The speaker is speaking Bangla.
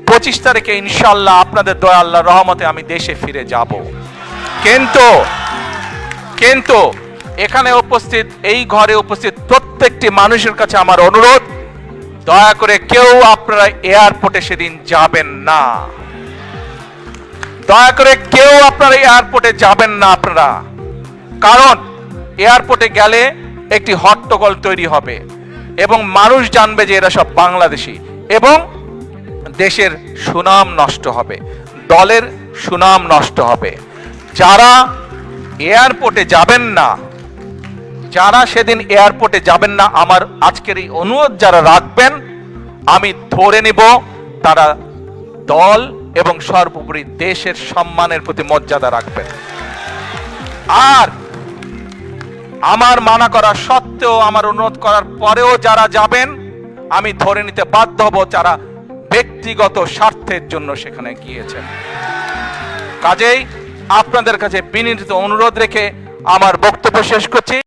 25 তারিখে ইনশাআল্লাহ আপনাদের দয়া আল্লাহর রহমতে আমি দেশে ফিরে যাব। কিন্তু এখানে উপস্থিত, এই ঘরে উপস্থিত প্রত্যেকটি মানুষের কাছে আমার অনুরোধ, দয়া করে কেউ আপনারা এয়ারপোর্টে সেদিন যাবেন না। দয়া করে কেউ আপনারা এয়ারপোর্টে যাবেন না আপনারা, কারণ এয়ারপোর্টে গেলে একটি হট্টগোল তৈরি হবে এবং মানুষ জানবে যে এরা সব বাংলাদেশি, এবং দেশের সুনাম নষ্ট হবে, দলের সুনাম নষ্ট হবে। যারা এয়ারপোর্টে যাবেন না, যারা সেদিন এয়ারপোর্টে যাবেন না, আমার আজকের এই অনুরোধ যারা রাখবেন, আমি ধরে নিব তারা দল এবং সর্বোপরি দেশের সম্মানের প্রতি মর্যাদা রাখবেন। আর আমার মানা করা সত্ত্বেও, আমার অনুরোধ করার পরেও যারা যাবেন, আমি ধরে নিতে বাধ্য হব যারা ব্যক্তিগত স্বার্থের জন্য সেখানে গিয়েছেন। কাজেই আপনাদের কাছে বিনীত অনুরোধ রেখে আমার বক্তব্য শেষ করছি।